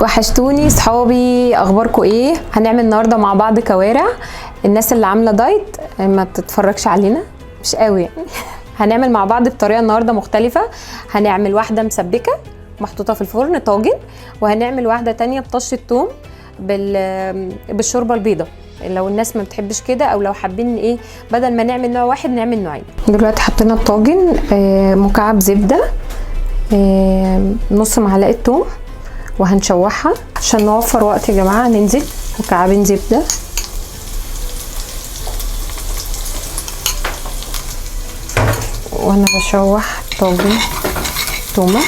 وحشتوني صحابي، اخباركم ايه؟ هنعمل النهارده مع بعض كوارع. الناس اللي عامله دايت ما تتفرجش علينا، مش قوي يعني. هنعمل مع بعض بطريقه النهارده مختلفه. هنعمل واحده مسبكه محطوطه في الفرن طاجن، وهنعمل واحده تانية بطشه ثوم بالشوربه البيضاء لو الناس ما بتحبش كده، او لو حابين ايه بدل ما نعمل نوع واحد نعمل نوعين. دلوقتي حطينا الطاجن مكعب زبده، نص معلقه ثوم، وهنشوحها عشان نوفر وقت يا جماعه. هننزل مكعبين زبده، وانا بشوح طاجن تومه.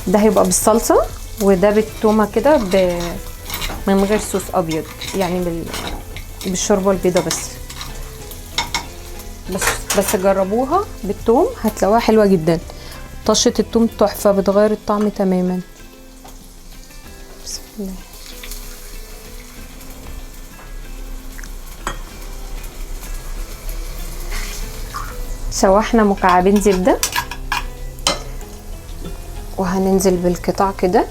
ده هيبقى بالصلصه، وده بالتومه كده من غير صوص ابيض، يعني بالشوربه البيضاء بس جربوها بالثوم هتلاقوها حلوه جدا. طشه الثوم تحفه، بتغير الطعم تماما. بسم الله. شوحنا مكعبين زبده، وهننزل بالقطع كده.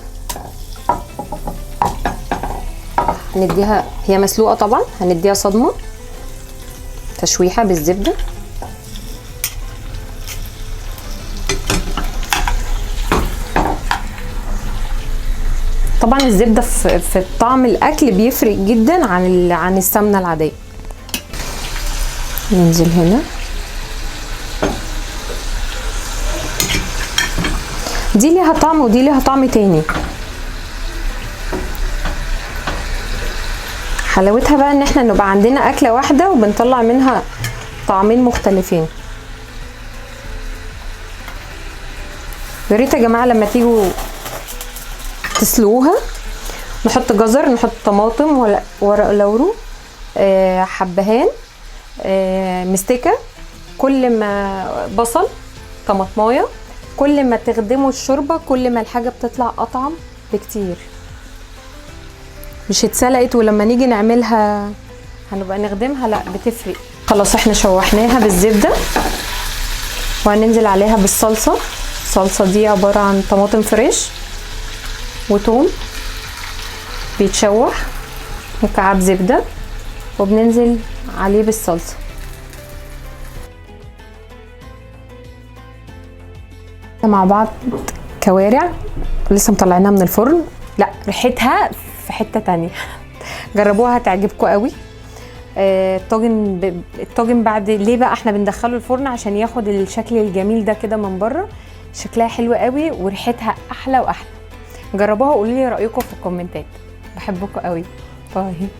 هنديها، هي مسلوقه طبعا، هنديها صدمه تشويحه بالزبده. طبعا الزبده في طعم الاكل بيفرق جدا عن السمنه العاديه. ننزل هنا، دي ليها طعم ودي ليها طعم تاني. حلاوتها بقى ان احنا نبقى عندنا اكله واحده وبنطلع منها طعمين مختلفين. يا ريت يا جماعه لما تيجوا تسلقوها نحط جزر، نحط طماطم، ورق لورو، حبهان، مستكه، كل ما بصل، طماطمايه. كل ما تخدموا الشوربه كل ما الحاجه بتطلع اطعم بكتير. مش اتسلقت ولما نيجي نعملها هنبقى نخدمها، لا بتفرق. خلاص احنا شوحناها بالزبده، وهننزل عليها بالصلصه. الصلصه دي عباره عن طماطم فريش وثوم بيتشوح، مكعب زبده، وبننزل عليه بالصلصه. مع بعض كوارع لسه مطلعينها من الفرن، لا ريحتها في حته تانية. جربوها هتعجبكم قوي. الطاجن بعد ليه بقى احنا بندخله الفرن عشان ياخد الشكل الجميل ده كده من بره. شكلها حلو قوي وريحتها احلى واحلى. جربوها وقولوا لي رايكم في الكومنتات. بحبكم قوي. باي.